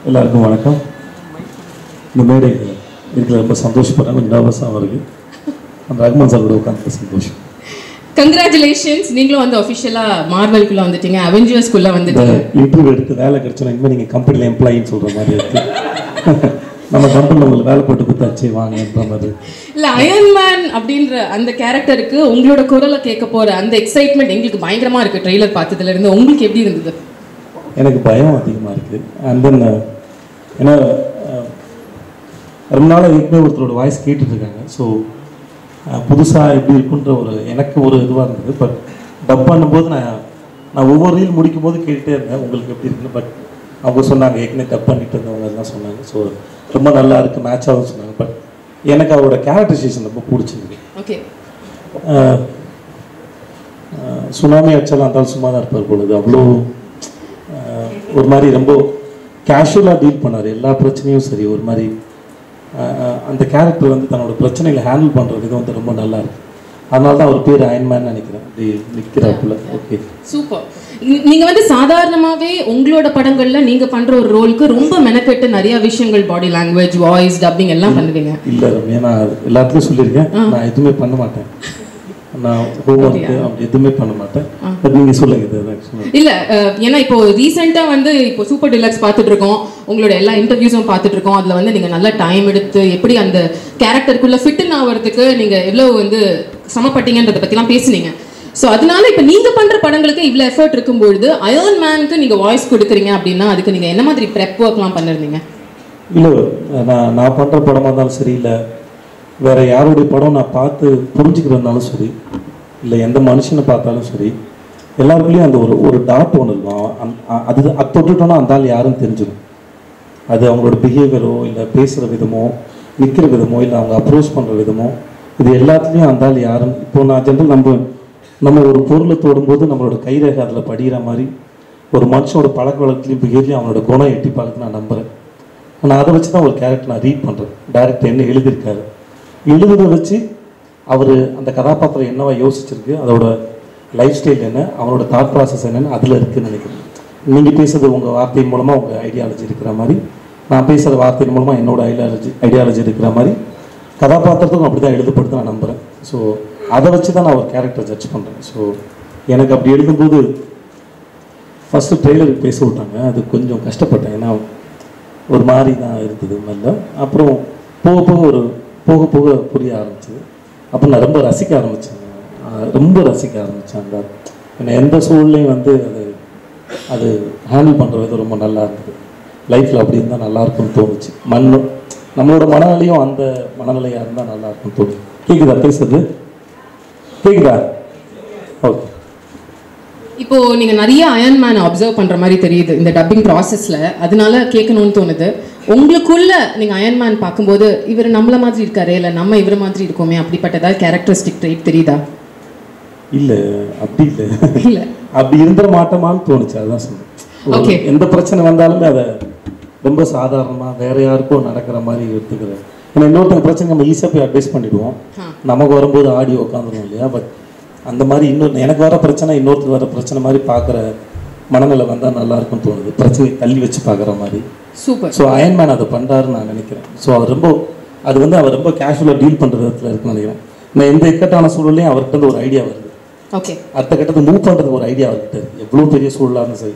எல்லாருக்கும் வணக்கம். இந்த மேடை இருக்கிற ரொம்ப சந்தோஷப்படுறேன். கொஞ்சம் நர்வஸாக வருது. அந்த ரஹ்மான் சார் கூட உட்காந்து சந்தோஷம். கங்க்ராச்சுலேஷன்ஸ். நீங்களும் வந்து அஃபிஷியலாக மார்வெல்குள்ளே வந்துட்டீங்க, அவெஞ்சர்ஸ்குள்ளே வந்துட்டீங்க. இன்டர்வியூ எடுத்து வேலை கிடைச்சோன்னா இனிமேல் நீங்கள் கம்பெனியில் எம்ப்ளாயின்னு சொல்கிற மாதிரி இருக்குது. நம்ம கம்பெனியில் உங்களுக்கு வேலை போட்டு கொடுத்தாச்சு வாங்கன்ற மாதிரி. இல்லை, அயன்மேன் அப்படின்ற அந்த கேரக்டருக்கு உங்களோட குரலை கேட்க போகிற அந்த எக்ஸைட்மெண்ட் எங்களுக்கு பயங்கரமாக இருக்குது. ட்ரெய்லர் பார்த்ததுலேருந்து உங்களுக்கு எப்படி இருந்தது? எனக்கு பயம் அதிகமாக இருக்குது. அண்ட் தென் ஏன்னா ரொம்ப நாள் ஏற்கனவே ஒருத்தரோட வாய்ஸ் கேட்டுட்ருக்காங்க. ஸோ புதுசாக எப்படி இருக்குன்ற எனக்கு ஒரு இதுவாக இருந்தது. பட் டப் பண்ணும்போது நான் ஒவ்வொரு ரீல் முடிக்கும் போது கேட்டுகிட்டே இருந்தேன் உங்களுக்கு எப்படி இருக்குன்னு. பட் அவங்க சொன்னாங்க ஏற்கனவே டப் பண்ணிட்டு இருந்தவங்க எல்லாம் சொன்னாங்க. ஸோ ரொம்ப நல்லா இருக்குது, மேட்ச் ஆகும்னு சொன்னாங்க. பட் எனக்கு அவரோட கேரக்டரைசேஷன் ரொம்ப பிடிச்சிருக்கு. ஓகே. சுனாமி அடிச்சாலும் அந்த சும்மா தான் இருப்பார் பொழுது. அவ்வளோ ஒரு மாதிரி ரொம்ப கேஷுவலாக டீல் பண்ணார் எல்லா பிரச்சனையும். சரி, ஒரு மாதிரி அந்த கேரக்டர் வந்து தன்னோட பிரச்சனைகளை ஹேண்டில் பண்ணுற விதம் வந்து ரொம்ப நல்லா இருக்கு. அதனால தான் அவர் பேர் அயன்மேன் நினைக்கிறேன். அப்படி நிற்கிறாப்புல. Okay, super. நீங்கள் வந்து சாதாரணமாகவே உங்களோட படங்களில் நீங்கள் பண்ணுற ஒரு ரோலுக்கு ரொம்ப மெனக்கெட்டு நிறைய விஷயங்கள், பாடி லாங்குவேஜ், வாய்ஸ், டப்பிங் எல்லாம் பண்ணுவீங்க. இல்லை ரம்யா, நான் எல்லாத்துலேயும் சொல்லியிருக்கேன். நான் எதுவுமே பண்ண மாட்டேன். நான் ஹோம்ஒர்க்கு அப்படி எதுவுமே பண்ண மாட்டேன். பட் நீங்கள் சொல்லுங்க. இல்லை, ஏன்னா இப்போ ரீசெண்டாக வந்து இப்போ சூப்பர் டிலக்ஸ் பார்த்துட்டு இருக்கோம், உங்களோட எல்லா இன்டர்வியூஸும் பார்த்துட்டு இருக்கோம். அதில் வந்து நீங்கள் நல்லா டைம் எடுத்து எப்படி அந்த கேரக்டருக்குள்ளே ஃபிட்டுன்னு ஆகிறதுக்கு நீங்கள் எவ்வளோ வந்து சமப்பட்டீங்கன்றதை பற்றிலாம் பேசுனீங்க. ஸோ அதனால இப்போ நீங்கள் பண்ணுற படங்களுக்கு இவ்வளோ எஃபர்ட் இருக்கும்பொழுது அயர்ன் மேனுக்கு நீங்கள் வாய்ஸ் கொடுக்குறீங்க அப்படின்னா அதுக்கு நீங்கள் என்ன மாதிரி ப்ரெப் ஒர்க்லாம் பண்ணிருந்தீங்க? இல்லை, நான் பண்ணுற படமாக இருந்தாலும் சரி, இல்லை வேறு யாருடைய படம் நான் பார்த்து புரிஞ்சுக்கிறதுனாலும் சரி, இல்லை எந்த மனுஷனை பார்த்தாலும் சரி, எல்லாருக்குள்ளேயும் அந்த ஒரு டாட் ஒன்று இருக்கும். அது தொட்டுட்டோன்னா அந்த ஆள் யாருன்னு தெரிஞ்சிடும். அது அவங்களோட பிஹேவியரோ, இல்லை பேசுகிற விதமோ, நிற்கிற விதமோ, இல்லை அவங்க அப்ரோச் பண்ணுற விதமோ, இது எல்லாத்துலேயும் அந்த ஆள் யாருன்னு. இப்போது நான் ஜென்ரல் நம்ம ஒரு பொருளை தொடும்போது நம்மளோட கைரேகை அதில் படிகிற மாதிரி ஒரு மனுஷனோட பழக்க வழக்கத்துலையும் பிஹேவியர் அவனோட குணம் எட்டி பார்த்து நான் நம்புகிறேன். நான் அதை வச்சு தான் ஒரு கேரக்டர் நான் ரீட் பண்ணுறேன். டைரக்டர் என்ன எழுதியிருக்காரு, எழுதுறதை வச்சு அவர் அந்த கதாபாத்திரம் என்னவா யோசிச்சிருக்கு, அதோட லைஃப் ஸ்டைல் என்ன, அவனோட தாட் ப்ராசஸ் என்னன்னு அதில் இருக்குதுன்னு நினைக்கிறேன். நீங்கள் பேசுகிறது உங்கள் வார்த்தையின் மூலமாக உங்கள் ஐடியாலஜி இருக்கிற மாதிரி, நான் பேசுகிற வார்த்தையின் மூலமாக என்னோட ஐடியாலஜி இருக்கிற மாதிரி கதாபாத்திரத்துக்கும் அப்படி தான் எழுதப்படுது நான் நம்புகிறேன். ஸோ அதை வச்சு தான் நான் ஒரு கேரக்டர் ஜட்ஜ் பண்ணுறேன். ஸோ எனக்கு அப்படி எழுதும்போது ஃபஸ்ட்டு ட்ரெய்லருக்கு பேச விட்டாங்க. அது கொஞ்சம் கஷ்டப்பட்டேன். ஏன்னா ஒரு மாதிரி தான் இருந்தது முதல்ல. அப்புறம் போக போக புரிய ஆரம்பிச்சது. அப்போ நான் ரொம்ப ரசிக்க ஆரம்பித்தேன். அந்த ஏன்னா எந்த சூழ்நிலையும் வந்து அது ஹேண்டில் பண்ணுற விதம் ரொம்ப நல்லா இருந்தது. லைஃப்பில் அப்படி இருந்தால் நல்லாயிருக்கும்னு தோணுச்சு. நம்மளோட மனநிலையும் அந்த மனநிலையாக இருந்தால் நல்லாயிருக்கும்னு தோணுச்சு. கேட்குதா பேசுறது? கேட்குதா? ஓகே. இப்போ நீங்க நிறைய அயர்ன் மேன் அப்சர்வ் பண்ற மாதிரி தெரியுது இந்த டப்பிங் ப்ராசஸ்ல, அதனால கேட்கணும்னு தோணுது. உங்களுக்குள்ள நீங்க அயர்ன் மேன் பார்க்கும்போது இவர் நம்மள மாதிரி இருக்காரு, இல்லை நம்ம இவர மாதிரி இருக்கோமே, அப்படிப்பட்டதா கேரக்டரிஸ்டிக் ட்ரைட் தெரியுதா? இல்லை, அப்படி இல்லை. அப்படி இருந்துட மாட்டோமான்னு தோணுச்சு. அதுதான் சொன்னேன். எந்த பிரச்சனை வந்தாலுமே அதை ரொம்ப சாதாரணமாக வேற யாருக்கும் நடக்கிற மாதிரி எடுத்துக்கிறேன். ஏன்னா இன்னொருத்தங்க பிரச்சனை நம்ம ஈஸியாக போய் அட்வைஸ் பண்ணிவிடுவோம். நமக்கு வரும்போது ஆடி உட்காந்துருவோம் இல்லையா? பட் அந்த மாதிரி எனக்கு வர பிரச்சனை இன்னொருத்தர் வர பிரச்சனை மாதிரி பார்க்குற மனநிலை வந்தால் நல்லா இருக்கும்னு தோணுது. பிரச்சனையை தள்ளி வச்சு பார்க்குற மாதிரி. சூப்பர். ஸோ அயர்ன் மேன் அதை பண்ணுறாருன்னு நான் நினைக்கிறேன். ஸோ அவர் ரொம்ப கேஷுவலாக டீல் பண்ணுற விதத்தில் இருக்குன்னு நினைக்கிறேன். நான் எந்த இக்கட்டான சூழலையும் அவர்கிட்ட ஒரு ஐடியா வருது. ஓகே. அடுத்த கட்டத்தை மூவ் பண்ணுறதுக்கு ஒரு ஐடியா அவர்கிட்ட எவ்வளோ பெரிய சூழலாக இருந்தாலும் சரி,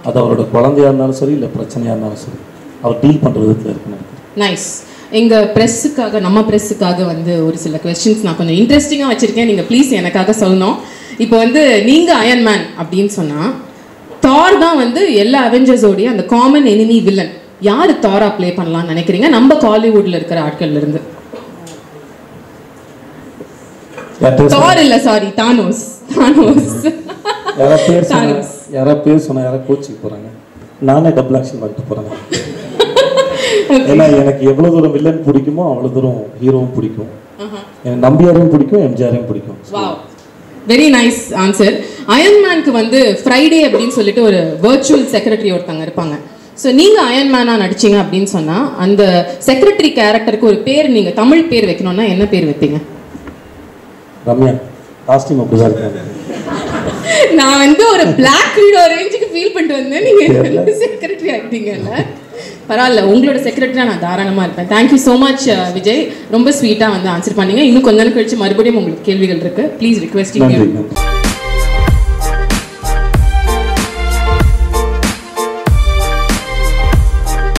அது அவரோட குழந்தையாக இருந்தாலும் சரி, இல்லை பிரச்சனையாக இருந்தாலும் சரி, அவர் டீல் பண்ணுற விதத்தில் இருக்குன்னு நினைக்கிறேன். நைஸ். எங்கள் ப்ரெஸ்ஸுக்காக, நம்ம ப்ரெஸ்ஸுக்காக வந்து ஒரு சில கொஸ்டின்ஸ் நான் கொஞ்சம் இன்ட்ரெஸ்டிங்காக வச்சுருக்கேன். நீங்கள் ப்ளீஸ் எனக்காக சொல்லணும். இப்போ வந்து நீங்கள் அயர்ன் மேன் அப்படின்னு சொன்னால் தார் தான் வந்து எல்லா அவெஞ்சர்ஸோடைய அந்த காமன் எனிமி வில்லன். யார் தாரா ப்ளே பண்ணலாம்னு நினைக்கிறீங்க நம்ம காலிவுட்டில் இருக்கிற ஆட்கள்லேருந்து? தார் இல்லை, சாரி, தானோஸ். யாராவது பேர் சொன்னால் யாராவது கோச்சிக்கு போகிறாங்க. நானே டபுள் ஆக்ஷன் பண்ணிட்டு போகிறேன். ஏன்னா எனக்கு எவ்வளோ தூரம் வில்லன் பிடிக்குமோ அவ்வளோ தூரம் ஹீரோவும் பிடிக்கும். எனக்கு நம்பியாரையும் பிடிக்கும், எம்ஜிஆரையும் பிடிக்கும். Wow, very nice answer. Iron மேனுக்கு வந்து ஃப்ரைடே அப்படின்னு சொல்லிட்டு ஒரு வர்ச்சுவல் செக்ரட்டரி ஒருத்தங்க இருப்பாங்க. ஸோ நீங்கள் அயர்ன் மேனாக நடிச்சிங்க அப்படின்னு சொன்னால் அந்த செக்ரட்டரி கேரக்டருக்கு ஒரு பேர், நீங்கள் தமிழ் பேர் வைக்கணும்னா என்ன பேர் வைப்பீங்க? ரம்யா, காஸ்டியூம் அப்படிதான் இருக்காங்க. நான் வந்து ஒரு பிளாக் வீடோ ரேஞ்சுக்கு ஃபீல் பண்ணிட்டு வந்தேன். நீங்கள் செக்ரட்டரி ஆகிட்டீங்கல்ல? பரவாயில்ல, உங்களோட செக்ரட்டரியாக நான் தாராளமாக இருப்பேன். தேங்க்யூ ஸோ மச் விஜய், ரொம்ப ஸ்வீட்டாக வந்து ஆன்சர் பண்ணீங்க. இன்னும் கொஞ்ச நாள் கழிச்சு மறுபடியும் உங்களுக்கு கேள்விகள் இருக்குது. Please requesting.